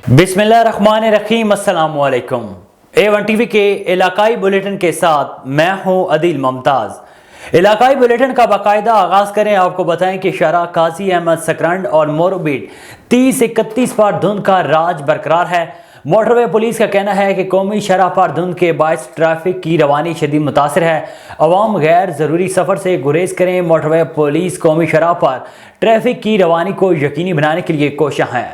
बिस्मिल्लाहिर्रहमानिर्रहीम। अस्सलाम वालेकुम। A1 टीवी के इलाकाई बुलेटिन के साथ मैं हूं अदील मुमताज़। इलाकाई बुलेटिन का बाकायदा आगाज़ करें। आपको बताएं कि शरा काजी अहमद सकरंड और मोरबीट 30-31 पर धुंध का राज बरकरार है। मोटरवे पुलिस का कहना है कि कौमी शरह पर धुंध के बायस ट्रैफिक की रवानी शदीद मुतासिर है। अवाम गैर ज़रूरी सफ़र से गुरेज करें। मोटरवे पुलिस कौमी शरह पर ट्रैफिक की रवानी को यकीनी बनाने के लिए कोशिश है।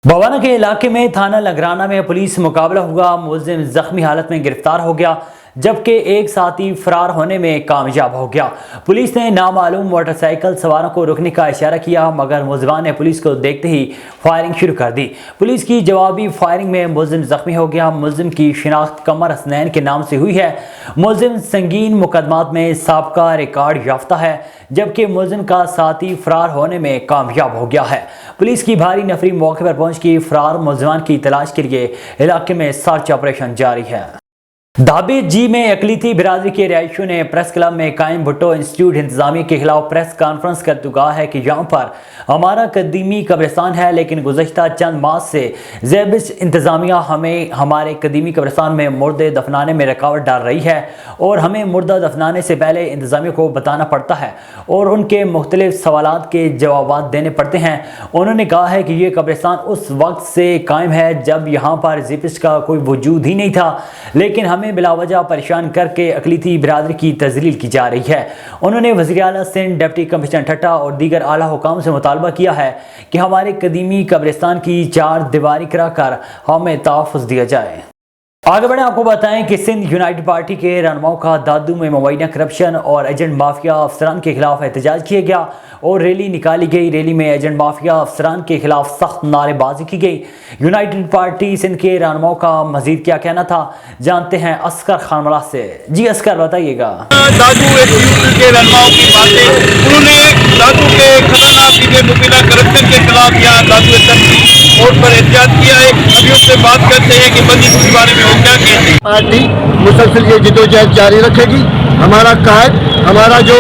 बवाना के इलाके में थाना लगराना में पुलिस मुकाबला हुआ। मुलजिम जख्मी हालत में गिरफ्तार हो गया जबकि एक साथी फरार होने में कामयाब हो गया। पुलिस ने नामालूम मोटरसाइकिल सवारों को रुकने का इशारा किया मगर मुलजिमान ने पुलिस को देखते ही फायरिंग शुरू कर दी। पुलिस की जवाबी फायरिंग में मुलजिम जख्मी हो गया। मुलजिम की शिनाख्त कमर हसनैन के नाम से हुई है। मुलजिम संगीन मुकदमात में साबका रिकॉर्ड याफ्ता है जबकि मुलजिम का साथी फरार होने में कामयाब हो गया है। पुलिस की भारी नफरी मौके पर पहुंच के फरार मुलजिमान की तलाश के लिए इलाके में सर्च ऑपरेशन जारी है। धाबी जी में अकलीती बिरादरी के रिहायशियों ने प्रेस क्लब में कायम भुट्टो इंस्टीट्यूट इंतजामिया के खिलाफ प्रेस कॉन्फ्रेंस कर तो कहा है कि यहाँ पर हमारा कदीमी कब्रिस्तान है लेकिन गुज़श्ता चंद माह से ज़ेबिश इंतजामिया हमें हमारे कदीमी कब्रिस्तान में मुर्दे दफनाने में रुकावट डाल रही है और हमें मुर्दा दफनाने से पहले इंतजामिया को बताना पड़ता है और उनके मुख्तलिफ सवालात के जवाब देने पड़ते हैं। उन्होंने कहा है कि ये कब्रिस्तान उस वक्त से कायम है जब यहाँ पर ज़ेबिश का कोई वजूद ही नहीं था लेकिन हमें बिलावजह परेशान करके अकलीती बिरादरी की तजलील की जा रही है। उन्होंने वज़ीर आला सिंध, डिप्टी कमिश्नर ठट्टा और दीगर आला हुकाम से मुतालबा किया है कि हमारे कदीमी कब्रिस्तान की चार दीवारी कराकर हमें तहफ़्फ़ुज़ दिया जाए। आगे बढ़े आपको बताएं कि सिंध यूनाइटेड पार्टी के रहनुमाओं का दादू में मुबैना करप्शन और एजेंट माफिया अफसरान के खिलाफ एहतजाज किया गया और रैली निकाली गई। रैली में एजेंट माफिया अफसरान के खिलाफ सख्त नारेबाजी की गई। यूनाइटेड पार्टी सिंध के रहनुमाओं का मजीद क्या कहना था, जानते हैं असगर खान मला से। जी असगर बताइएगा। दादू के रहनुमाओं की बातें, उन्होंने दादू के खतरनाक चीजें मुबैना करप्शन के खिलाफ यहाँ दादू कोर्ट पर एहतजाज किया है। अभी उससे बात करते हैं कि बंदी के बारे में वो क्या कहते हैं। पार्टी मुसलसल ये जिद्दोजहद जारी रखेगी। हमारा कायद, हमारा जो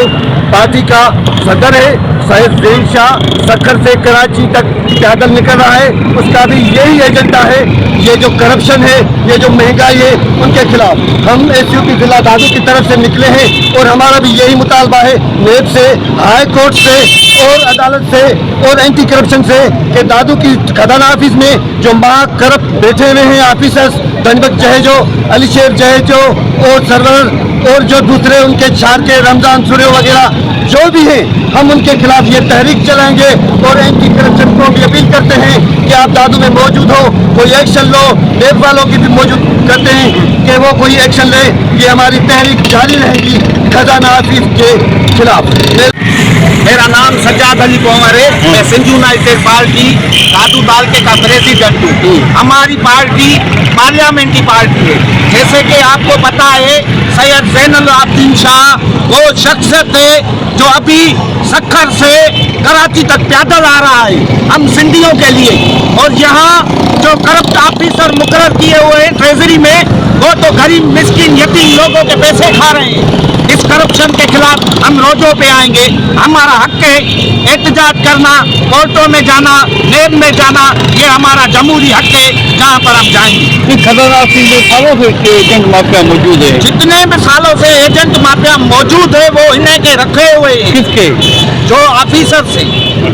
पार्टी का सदर है सैयद ज़हीर शाह सक्खर से कराची तक पैदल निकल रहा है, उसका भी यही एजेंडा है। ये जो करप्शन है, ये जो महंगाई है, उनके खिलाफ हम SUP जिला दादू की तरफ से निकले हैं और हमारा भी यही मुतालबा है नेब से, हाई कोर्ट से और अदालत से और एंटी करप्शन से कि दादू की खजाना ऑफिस में जो करप्ट बैठे हुए हैं ऑफिसर्स, धनबक जहेजो, अली शेर जहेजो और सरवर और जो दूसरे उनके छार के रमजान सुरे वगैरह जो भी हैं, हम उनके खिलाफ ये तहरीक चलाएंगे और एंटी करप्शन को भी अपील करते हैं कि आप दादू में मौजूद हो, कोई एक्शन लो। नेब वालों की भी मौजूद करते हैं कि वो कोई एक्शन ले। ये हमारी तहरीक जारी रहेगी खजाना ऑफिस के खिलाफ। मेरा नाम सज्जाद अली कोमर है। मैं सिंध यूनाइटेड पार्टी दादू तालके का प्रेसिडेंट हूँ। हमारी पार्टी पार्लियामेंट्री पार्टी है। जैसे कि आपको पता है सैयद ज़ैनुल आबिदीन शाह वो शख्सियत है जो अभी सक्खर से कराची तक पैदल आ रहा है हम सिंधियों के लिए, और यहाँ जो करप्ट ऑफिसर मुकर्रर किए हुए हैं ट्रेजरी में वो तो गरीब मिस्किन यतीम लोगों के पैसे खा रहे हैं। इस करप्शन के खिलाफ हम रोजों पे आएंगे। हमारा हक है एहतजाज करना, कोर्टों में जाना, नेब में जाना, ये हमारा जमहूरी हक है जहाँ पर हम जाएंगे। खजाना ऑफिस में सालों से एजेंट माफिया मौजूद है। जितने भी सालों से एजेंट माफिया मौजूद है वो इन्हें के रखे हुए हैं। किसके? जो ऑफिसर से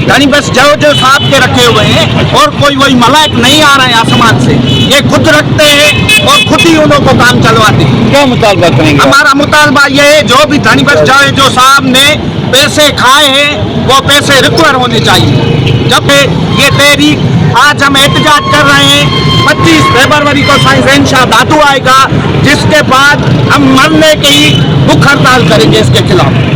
यानी बस जो साहब के रखे हुए हैं और कोई वही मलाइक नहीं आ रहे हैं आसमान से, ये खुद रखते हैं और खुद ही उन्हों को काम चलवाते हैं। क्या मुतालबा करेंगे? हमारा मुतालबा ये है जो भी धनी बस जाए जो साहब ने पैसे खाए हैं वो पैसे रिकवर होने चाहिए। जब ये तहरीक आज हम एहतजाज कर रहे हैं 25 फरवरी को साईं ज़हीर शाह दादू आएगा, जिसके बाद हम मरने की भूख हड़ताल करेंगे इसके खिलाफ।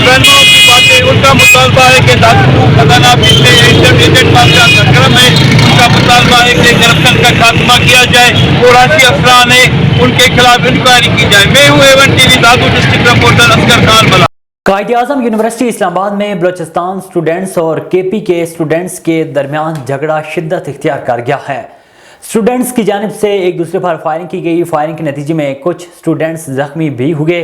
रहनुमाओं की बातें, उनका मुतालबा है कि दादू खजाना ऑफिस में एजेंट माफिया सरगर्म है। उनका मुतालबा है कि करप्शन का खात्मा किया जाए और राशि अफसरान है उनके खिलाफ इंक्वायरी की जाए। मैं हूँ A1 टीवी दादू डिस्ट्रिक्ट रिपोर्टर असगर खान मला। कायद-ए-आज़म यूनिवर्सिटी इस्लामाबाद में बलोचिस्तान स्टूडेंट्स और KP के स्टूडेंट्स के दरमियान झगड़ा शिद्दत इख्तियार कर गया है। स्टूडेंट्स की जानिब से एक दूसरे पर फायरिंग की गई। फायरिंग के नतीजे में कुछ स्टूडेंट्स जख्मी भी हुए।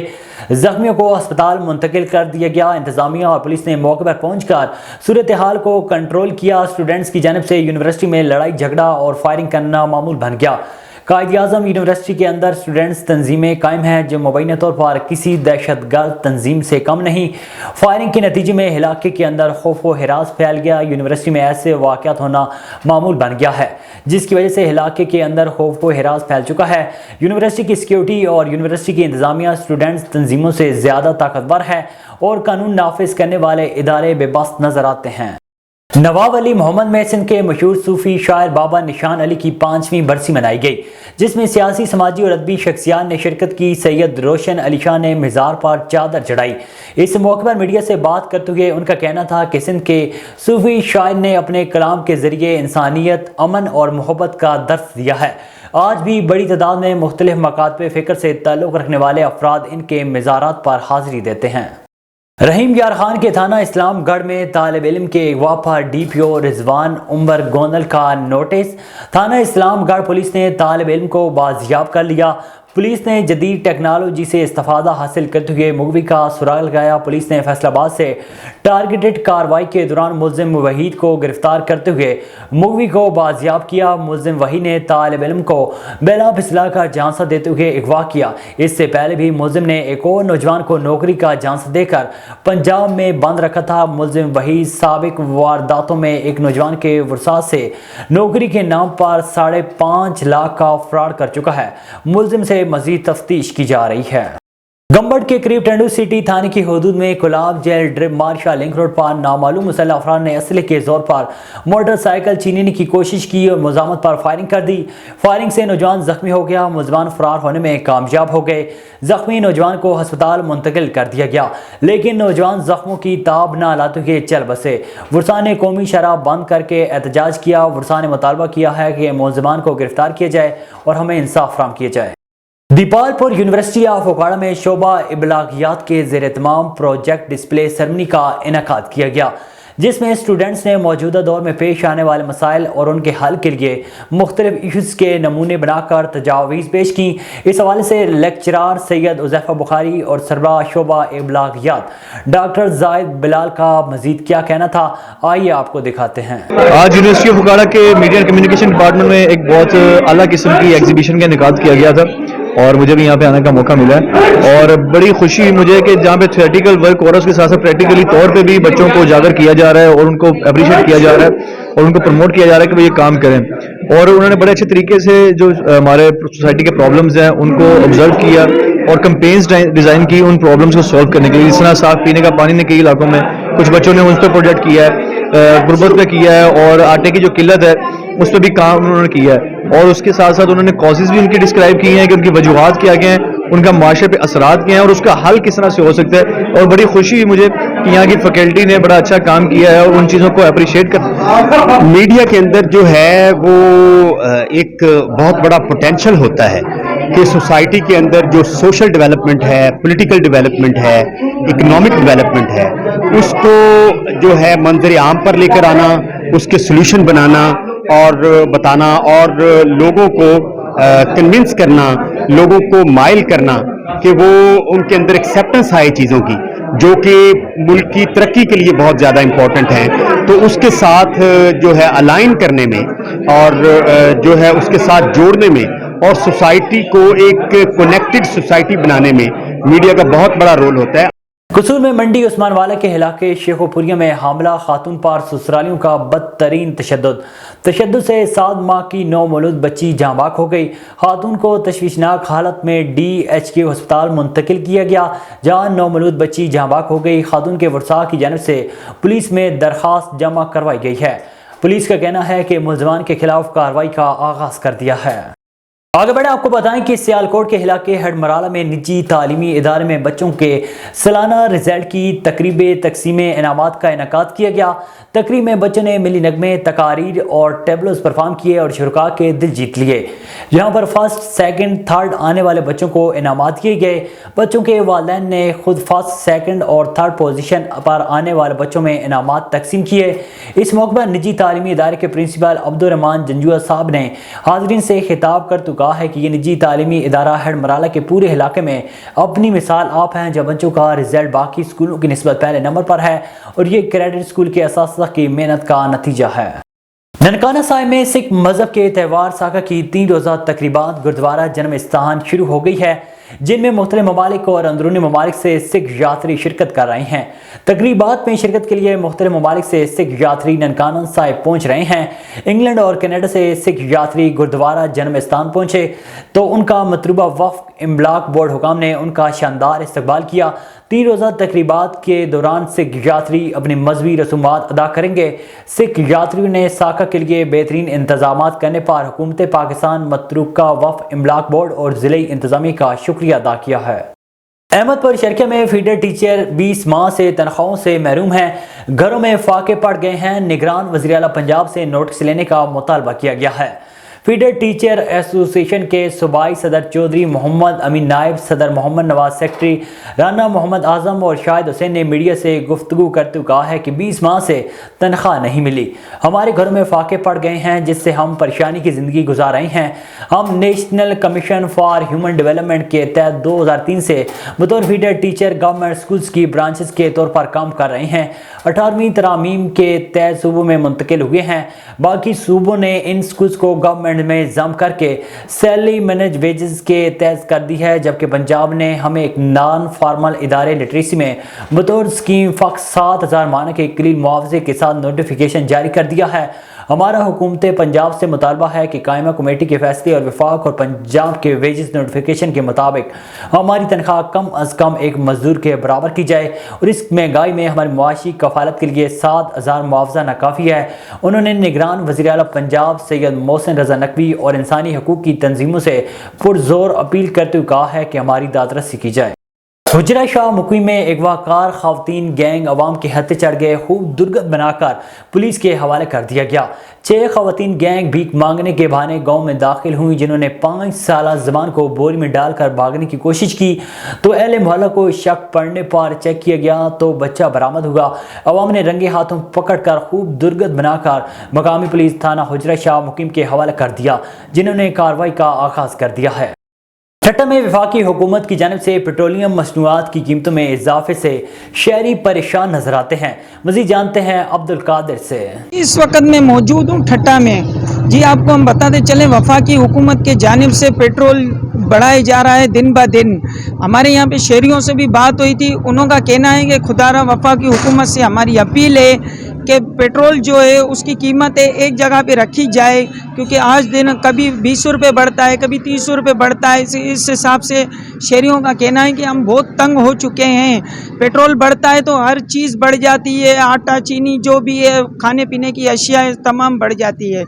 जख्मियों को अस्पताल मुंतकिल कर दिया गया। इंतजामिया और पुलिस ने मौके पर पहुंचकर सूरत हाल को कंट्रोल किया। स्टूडेंट्स की जानिब से यूनिवर्सिटी में लड़ाई झगड़ा और फायरिंग करना मामूल बन गया। कायद-ए-आज़म यूनिवर्सिटी के अंदर स्टूडेंट्स तंजीमें कायम हैं जो मुबैना तौर पर किसी दहशतगर्द तंजीम से कम नहीं। फायरिंग के नतीजे में इलाके के अंदर खौफ व हिरास फैल गया। यूनिवर्सिटी में ऐसे वाक़यात होना मामूल बन गया है जिसकी वजह से इलाके के अंदर खौफ व हिरास फैल चुका है। यूनिवर्सिटी की सिक्योरिटी और यूनिवर्सिटी की इंतजामिया स्टूडेंट्स तंजीमों से ज़्यादा ताकतवर है और कानून नाफिज करने वाले इदारे बेबस नजर आते हैं। नवाब अली मोहम्मद में सिंध के मशहूर सूफी शायर बाबा निशान अली की 5वीं बरसी मनाई गई जिसमें सियासी, समाजी और अदबी शख्सियात ने शिरकत की। सैयद रोशन अली शाह ने मज़ार पर चादर चढ़ाई। इस मौके पर मीडिया से बात करते हुए उनका कहना था कि सिंध के सूफी शायर ने अपने कलाम के ज़रिए इंसानियत, अमन और मोहब्बत का दर्स दिया है। आज भी बड़ी तादाद में मुख्तलिफ मकातब फ़िक्र से ताल्लुक़ रखने वाले अफराद इनके मज़ारात पर हाज़िरी देते हैं। रहीम यार खान के थाना इस्लामगढ़ में तालिब इल्म के अगवा पर DPO रिजवान उमर गोंदल का नोटिस। थाना इस्लामगढ़ पुलिस ने तालिब इल्म को बाजियाब कर लिया। पुलिस ने जदीद टेक्नोलॉजी से इस्तिफादा हासिल करते हुए मुगवी का सुराग लगाया। पुलिस ने फैसलाबाद से टारगेटेड कार्रवाई के दौरान मुल्जिम वहीद को गिरफ्तार करते हुए मुगवी को बाजियाब किया। मुल्जिम वहीद ने तालिब इल्म को बेला फिसला का झांसा देते हुए अगवा किया। इससे पहले भी मुल्जिम ने एक और नौजवान को नौकरी का झांसा देकर पंजाब में बंद रखा था। मुल्जिम वहीद साबिक वारदातों में एक नौजवान के वसात से नौकरी के नाम पर 5.5 लाख का फ्रॉड कर चुका है। मुल्जिम से मजीद तफ्तीश की जा रही है। गंबड़ के करीब टेंडू सिटी थाने की हदूद में कुलाब जेल ड्रिप मार्शा लिंक रोड पर नामालूम मुसल्लह अफराद ने असले के जोर पर मोटरसाइकिल छीनने की कोशिश की और मुजामत पर फायरिंग कर दी। फायरिंग से नौजवान जख्मी हो गया। मुलजमान फरार होने में कामयाब हो गए। जख्मी नौजवान को अस्पताल मुंतकिल कर दिया गया लेकिन नौजवान जख्मों की ताब न लाते हुए चल बसे। वर्षा ने कौमी शराब बंद करके एहतजाज किया। वर्षा ने मुतालबा किया है कि मुलजमान को गिरफ्तार किया जाए और हमें इंसाफ फराहम किया जाए। दीपालपुर यूनिवर्सिटी ऑफ ओकाड़ा में शोबा इबलागियात के ज़ेर एहतमाम प्रोजेक्ट डिस्प्ले सेरेमनी का इनेकाद किया गया जिसमें स्टूडेंट्स ने मौजूदा दौर में पेश आने वाले मसाइल और उनके हल के लिए मुख्तलिफ इशूज़ के नमूने बनाकर तजावीज़ पेश की। इस हवाले से लेक्चरार सैयद उज़ैफ़ा बुखारी और सरबराह शोबा इबलागियात डॉक्टर जायद बिलाल का मज़ीद क्या कहना था, आइए आपको दिखाते हैं। आज यूनिवर्सिटी ऑफ ओकाड़ा के मीडिया एंड कम्युनिकेशन डिपार्टमेंट में एक बहुत अला किस्म की एग्जीबिशन का इनेकाद किया गया था और मुझे भी यहाँ पे आने का मौका मिला है और बड़ी खुशी हुई मुझे कि जहाँ पे थियोरेटिकल वर्क और उसके साथ साथ प्रैक्टिकली तौर पे भी बच्चों को उजागर किया जा रहा है और उनको अप्रिशिएट किया जा रहा है और उनको प्रमोट किया जा रहा है कि वो ये काम करें। और उन्होंने बड़े अच्छे तरीके से जो हमारे सोसाइटी के प्रॉब्लम्स हैं उनको ऑब्जर्व किया और कैंपेन्स डिज़ाइन की उन प्रॉब्लम्स को सॉल्व करने के लिए। जिस तरह साफ पीने का पानी ने कई इलाकों में कुछ बच्चों ने उस पर प्रोजेक्ट किया है, गुर्बत पे किया है और आटे की जो किल्लत है उस पर भी काम उन्होंने किया है और उसके साथ साथ उन्होंने कॉजेज भी उनकी डिस्क्राइब किए हैं कि उनकी वजूहात क्या क्या हैं, उनका माशरे पे असरात क्या हैं और उसका हल किस तरह से हो सकता है। और बड़ी खुशी हुई मुझे कि यहाँ की फैकल्टी ने बड़ा अच्छा काम किया है और उन चीज़ों को अप्रिशिएट कर। मीडिया के अंदर जो है वो एक बहुत बड़ा पोटेंशियल होता है कि सोसाइटी के अंदर जो सोशल डेवलपमेंट है, पॉलिटिकल डेवलपमेंट है, इकोनॉमिक डेवलपमेंट है, उसको जो है मंजर आम पर लेकर आना, उसके सोल्यूशन बनाना और बताना और लोगों को कन्विंस करना, लोगों को माइल करना कि वो उनके अंदर एक्सेप्टेंस आए चीज़ों की जो कि मुल्क की तरक्की के लिए बहुत ज़्यादा इम्पोर्टेंट हैं। तो उसके साथ जो है अलाइन करने में और जो है उसके साथ जोड़ने में और सोसाइटी को एक कनेक्टेड सोसाइटी बनाने में मीडिया का बहुत बड़ा रोल होता है। कसूर में मंडी उस्मानवाला के इलाके शेखोपुरिया में हामला खातून पर ससुरालियों का बदतरीन तशद्दुद से 7 माह की नौमौलूद बच्ची जाँ बाक हो गई। खातून को तशवीशनाक हालत में DHQ अस्पताल मुंतकिल किया गया जहाँ नौमौलूद बच्ची जाँ बाक हो गई। खातून के वर्सा की जानिब से पुलिस में दरख्वास्त जमा करवाई गई है। पुलिस का कहना है कि मुलजमान के खिलाफ कार्रवाई का आगाज कर दिया है। आगे बढ़े आपको बताएं कि सियालकोट के इलाके हडमराला में निजी तालीमी इदारे में बच्चों के सालाना रिजल्ट की तकरीब तकसीम इनामात का इनेकाद किया गया। तकरीब में बच्चों ने मिली नगमे, तकारीर और टेबलोस परफॉर्म किए और शुरका के दिल जीत लिए। यहाँ पर फर्स्ट, सेकंड, थर्ड आने वाले बच्चों को इनामात किए गए। बच्चों के वालिदैन ने खुद फर्स्ट, सेकंड और थर्ड पोजीशन पर आने वाले बच्चों में इनामात तकसीम किए। इस मौके पर निजी तालीमी इदारे के प्रिंसिपल अब्दुर्रहमान जंजुआ साहब ने हाजरीन से खिताब कर तो कहा है कि ये निजी तालीमी इदारा हडमराला के पूरे इलाके में अपनी मिसाल आप हैं, जब बच्चों का रिजल्ट बाकी स्कूलों की निस्बत पहले नंबर पर है और ये क्रेडिट स्कूल के असातिज़ा की मेहनत का नतीजा है। ननकाना साहिब में सिख मजहब के त्यौहार साका की 3 रोज़ा तकरीबात गुरुद्वारा जन्म स्थान शुरू हो गई है, जिनमें मुख्तलिफ ममालिक और अंदरूनी ममालिक से सिख यात्री शिरकत कर रहे हैं। तकरीबात में शिरकत के लिए मुख्तलिफ ममालिक से सिख यात्री ननकाना साहिब पहुँच रहे हैं। इंग्लैंड और कनाडा से सिख यात्री गुरुद्वारा जन्म स्थान पहुँचे तो उनका मतलूबा वफ़द इमलाक बोर्ड हुकाम ने उनका शानदार इस्तकबाल किया। 3 रोज़ा तकरीबात के दौरान सिख यात्री अपनी मजहबी रसूमात अदा करेंगे। सिख यात्रियों ने साका के लिए बेहतरीन इंतजाम करने पर हुकूमत पाकिस्तान, मतरूका वफ़द इमलाक बोर्ड और ज़िले इंतजामी का शुक्रिया अदा किया है। अहमदपुर शर्किया में फीडर टीचर 20 माह से तनख्वाहों से महरूम हैं। घरों में फाके पड़ गए हैं। निगरान वज़ीर आला पंजाब से नोटिस लेने का मुतालबा किया गया है। फीडर टीचर एसोसिएशन के सूबाई सदर चौधरी मोहम्मद अमीन, नायब सदर मोहम्मद नवाज, सेक्रेटरी राना मोहम्मद आजम और शाहिद हुसैन ने मीडिया से गुफ्तगू करते हुए कहा है कि 20 माह से तनख्वाह नहीं मिली। हमारे घरों में फाके पड़ गए हैं, जिससे हम परेशानी की ज़िंदगी गुजार रहे हैं। हम national commission for human development के तहत 2003 से बतौर फीडर टीचर गवर्नमेंट स्कूल्स की ब्रांचेस के तौर पर काम कर रहे हैं। 18वीं तरामीम के तहत सूबों में मुंतकिल हुए हैं। बाकी सूबों ने इन स्कूल्स को गवर्नमेंट में जम करके सैलरी मैनेज वेजेस के तहत कर दी है, जबकि पंजाब ने हमें एक नॉन फॉर्मल इदारे लिटरेसी में बतौर स्कीम फ़क़त 7,000 माह के कलील मुआवजे के साथ नोटिफिकेशन जारी कर दिया है। हमारा हुकूमत पंजाब से मुतालबा है कि कायमा कमेटी के फैसले और वफाक और पंजाब के वेजेस नोटिफिकेशन के मुताबिक हमारी तनख्वाह कम अज़ कम एक मजदूर के बराबर की जाए और इस महंगाई में हमारी मुआशी कफालत के लिए 7,000 मुआवजा नाकाफ़ी है। उन्होंने निगरान वज़ीर आला पंजाब सैयद मोहसिन रज़ा नकवी और इंसानी हकूक़ की तंजीमों से पुरजोर अपील करते हुए कहा है कि हमारी दादरसी की जाए। हुजरा शाह मुक़ीम में अगवाकार ख़वातीन गैंग अवाम के हत्थे चढ़ गए, खूब दुर्गत बनाकर पुलिस के हवाले कर दिया गया। 6 ख़वातीन गैंग भीख मांगने के बहाने गांव में दाखिल हुई, जिन्होंने 5 साल ज़बान को बोरी में डालकर भागने की कोशिश की तो अहले मोहल्ला को शक पड़ने पर चेक किया गया तो बच्चा बरामद हुआ। अवाम ने रंगे हाथों पकड़कर खूब दुर्गत बनाकर मकामी पुलिस थाना हुजरा शाह मुक़ीम के हवाले कर दिया, जिन्होंने कार्रवाई का आगाज़ कर दिया है। ठट्टा में वफाकी हुकूमत की जानिब से पेट्रोलियम मसनूआत की कीमतों में इजाफे से शहरी परेशान नजर आते हैं। मज़ीद जानते हैं अब्दुल कादिर से। इस वक्त मैं मौजूद हूँ ठट्टा में। जी आपको हम बताते चलें, वफाकी हुकूमत के जानिब से पेट्रोल बढ़ाया जा रहा है दिन ब दिन। हमारे यहाँ पे शहरियों से भी बात हुई थी, उन्हों का कहना है कि खुदारा वफाकी हुकूमत से हमारी अपील है कि पेट्रोल जो है उसकी कीमत है एक जगह पे रखी जाए, क्योंकि आज दिन कभी 20 रुपये बढ़ता है, कभी 30 रुपये बढ़ता है। इस हिसाब से शहरियों का कहना है कि हम बहुत तंग हो चुके हैं। पेट्रोल बढ़ता है तो हर चीज़ बढ़ जाती है, आटा चीनी जो भी है, खाने पीने की अशिया तमाम बढ़ जाती है।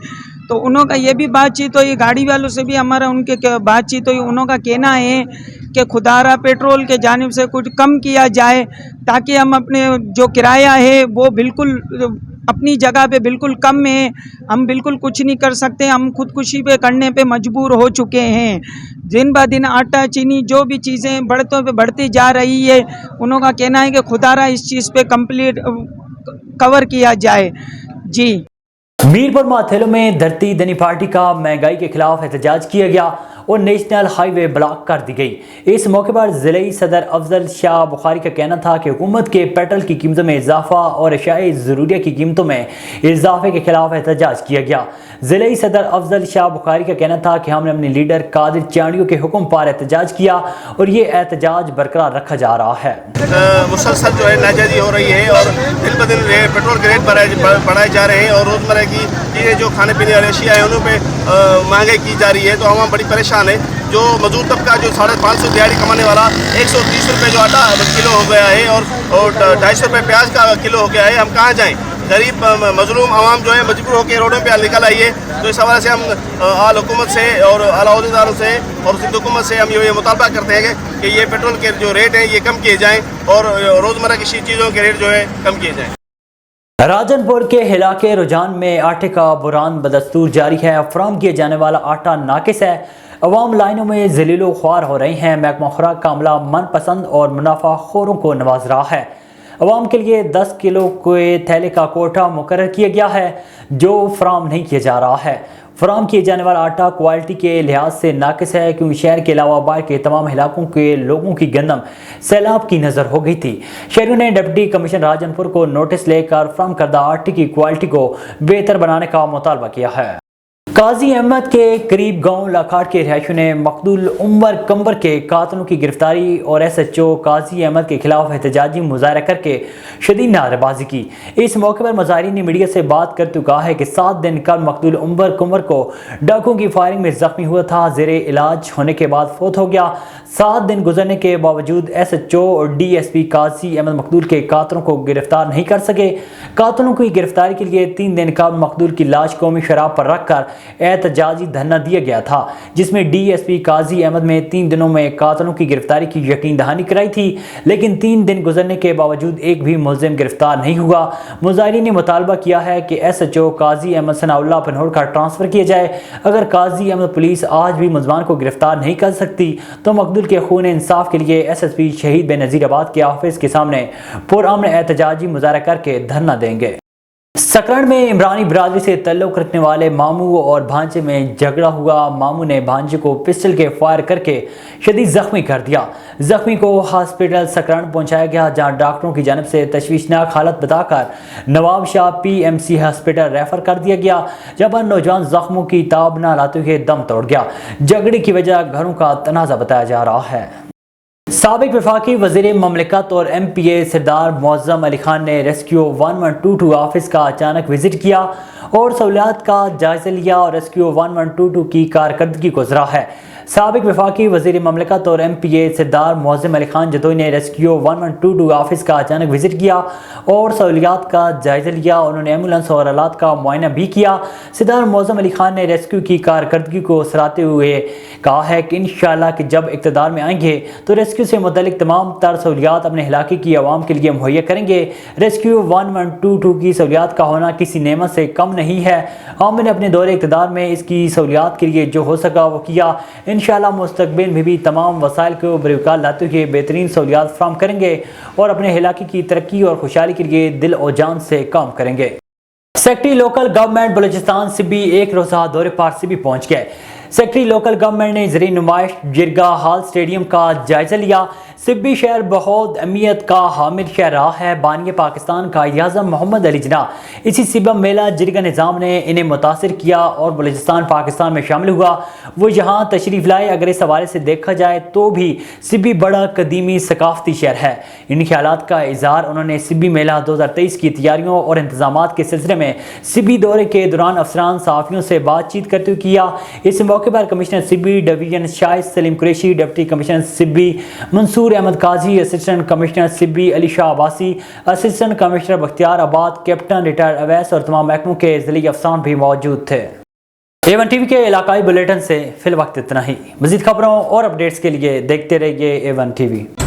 तो उन्हों का ये भी बातचीत हुई, गाड़ी वालों से भी हमारा उनके बातचीत हुई। उन्हों का कहना है कि खुदारा पेट्रोल के जानिब से कुछ कम किया जाए ताकि हम अपने जो किराया है वो बिल्कुल अपनी जगह पे बिल्कुल कम है। हम बिल्कुल कुछ नहीं कर सकते, हम खुदकुशी पे करने पे मजबूर हो चुके हैं। दिन ब दिन आटा चीनी जो भी चीज़ें बढ़ती जा रही है। उन्हों का कहना है कि खुदारा इस चीज़ पे कंप्लीट कवर किया जाए। जी मीरपुर माथेलो में धरती दनी पार्टी का महंगाई के खिलाफ एहतजाज किया गया और नेशनल हाईवे ब्लॉक कर दी गई। इस मौके पर ज़िले सदर अफजल शाह बुखारी का कहना था कि हुकूमत के पेट्रोल की कीमतों में इजाफा और अशाई ज़रूरिया की कीमतों में इजाफे के खिलाफ एहतजाज किया गया। ज़िले सदर अफजल शाह बुखारी का कहना था कि हमने अपने लीडर कादिर चांडियों के हुक्म पर एहतजाज किया और ये एहतजाज बरकरार रखा जा रहा है। मुसलसल जो है नाजायज़ी हो रही है और दिन ब दिन पेट्रोल के रेट बढ़ाए जा रहे हैं और रोज़मर्रा की चीज़ें जो खाने पीने वाली अशिया है उन पर महंगाई की जा रही है। तो हम बड़ी परेशान है। जो मजदूर तबका जो 550 दिहाड़ी कमाने वाला 130 रुपये जो आटा किलो हो गया है और 250 रुपये प्याज का किलो हो गया है। हम कहाँ जाएँ? गरीब मजलूम आवाम जो है मजबूर होकर रोडों पे निकल आई है। तो इस हवाले से हम आला हुकूमत से और आला अहदेदारों से और सिंध हुकूमत से हम ये मुतालबा करते हैं कि ये पेट्रोल के जो रेट हैं ये कम किए जाएँ और रोज़मर्रा की चीज़ों के रेट जो है कम किए जाएँ। राजनपुर के इलाके रुझान में आटे का बुरान बदस्तूर जारी है। फराहम किए जाने वाला आटा नाकिस है। अवाम लाइनों में जलीलो ख्वार हो रही हैं। महकमा खुराक का अमला मनपसंद और मुनाफाखोरों को नवाज रहा है। अवाम के लिए 10 किलो के थैले का कोटा मुकर्रर किया गया है जो फराहम नहीं किया जा रहा है। फराहम किए जाने वाला आटा क्वालिटी के लिहाज से नाकिस है क्योंकि शहर के अलावा बाहर के तमाम इलाकों के लोगों की गंदम सैलाब की नज़र हो गई थी। शहरियों ने डिप्टी कमिश्नर राजनपुर को नोटिस लेकर फराहम करदा आटे की क्वालिटी को बेहतर बनाने का मुतालबा किया है। काजी अहमद के करीब गांव लाखाट के रिहायशियों ने मकदूल उमर कंबर के कातलों की गिरफ्तारी और SHO काजी अहमद के खिलाफ एहतजाजी मुजाहरा करके शदीद नारेबाजी की। इस मौके पर मुजाहिरीन ने मीडिया से बात करते हुए कहा है कि 7 दिन कल मकदूल उमर कंबर को डाकुओं की फायरिंग में जख्मी हुआ था, जेरे इलाज होने के बाद फौत हो गया। 7 दिन गुजरने के बावजूद SHO और DSP काजी अहमद मकदूल के कातलों को गिरफ्तार नहीं कर सके। कातलों की गिरफ्तारी के लिए 3 दिन कल मकदूल की लाश कौमी शराब पर रखकर एहतजाजी धरना दिया गया था, जिसमें DSP काजी अहमद में 3 दिनों में कातलों की गिरफ्तारी की यकीन दहानी कराई थी, लेकिन 3 दिन गुजरने के बावजूद एक भी मुलजिम गिरफ्तार नहीं हुआ। मुजाहिरीन ने मुतालबा किया है कि SHO काजी अहमद सनाउल्लाह पनहोड़ का ट्रांसफ़र किया जाए। अगर काजी अहमद पुलिस आज भी मुलजमान को गिरफ्तार नहीं कर सकती तो मकदूल के खून इंसाफ के लिए SSP शहीद बेनज़ीराबाद के ऑफिस के सामने पुरअमन एहतजाजी मुजाहरा करके धरना देंगे। सकरन में इमरानी बिरादरी से तल्लुक़ रखने वाले मामू और भांजे में झगड़ा हुआ। मामू ने भांजे को पिस्टल के फायर करके शदीद जख्मी कर दिया। जख्मी को हॉस्पिटल सकरन पहुंचाया गया, जहां डॉक्टरों की जानब से तशवीशनाक हालत बताकर Nawab Shah PMC hospital refer कर दिया गया, जब पर नौजवान जख्मों की ताब न लाते हुए दम तोड़ गया। झगड़े की वजह घरों का तनाज़ा बताया जा रहा है। साबिक वफाकी वज़ीर ममलिकत और MPA सरदार मुअज़्ज़म अली खान ने रेस्क्यू 1122 ऑफिस का अचानक विजिट किया और सहूलियात का जायज़ा लिया और रेस्क्यू 1122 की कारकर्दगी को सराहा है। साबिक वफाकी वज़ीर ममलिकत और MPA सरदार मुअज़्ज़म अली खान जदोई ने रेस्क्यू 1122 ऑफिस का अचानक विजिट किया और सहूलियात का जायज़ा लिया। उन्होंने एम्बुलेंस और आलात का मुआयना भी किया। सरदार मुअज़्ज़म अली खान ने रेस्क्यू की कारकर्दगी को सराहते हुए कहा है कि इंशाअल्लाह कि जब इक़्तिदार में आएंगे तो रेस्क्यू से मुतल्लिक तमाम तर सहूलियात अपने इलाके की आवाम के लिए मुहैया करेंगे। रेस्क्यू 1122 की सहूलियात का होना किसी नेमत से कम नहीं है। आवाम ने अपने दौरे इक़्तिदार में इसकी सहूलियात के लिए जो हो सका वो किया। इंशाअल्लाह मुस्तक़बिल में भी तमाम वसाइल को बरवकार लाते हुए बेहतरीन सहूलियात फराहम करेंगे और अपने इलाके की तरक्की और खुशहाली के लिए दिल और जान से काम करेंगे। Secretary local government Balochistan Sibi एक रोज़ा दौरे पर सिब्बी पहुँच गए। सेक्रेटरी लोकल गवर्नमेंट ने ज़री नुमाइश जिरगा हॉल स्टेडियम का जायज़ा लिया। सिब्बी शहर बहुत अहमियत का हामिल शहर रहा है। बानी पाकिस्तान कायद आज़म मोहम्मद अली जिन्नाह इसी सिब्बा मेला जिरगा निज़ाम ने इन्हें मुतासिर किया और बलूचिस्तान पाकिस्तान में शामिल हुआ। वो यहाँ तशरीफ़ लाए। अगर इस हवाले से देखा जाए तो भी सिब्बी बड़ा कदीमी सकाफती शहर है। इन ख्यालात का इज़हार उन्होंने सिब्बी मेला 2023 की तैयारियों और इंतजामात के सिलसिले में सिब्बी दौरे के दौरान अफसरान सहाफ़ियों से बातचीत करते हुए किया। इस मौके पर commissioner Sibi division Shahid Saleem Qureshi, deputy commissioner Sibi Mansoor Ahmed Qazi, assistant commissioner Sibi Ali Shah Abbasi, assistant commissioner Bakhtiar Abad, captain retired Awais और तमाम महकमों के ज़िली अफसरान भी मौजूद थे। A1 TV के इलाकाई बुलेटिन से फिल वक्त इतना ही। मज़ीद खबरों और अपडेट्स के लिए देखते रहिए A1 TV।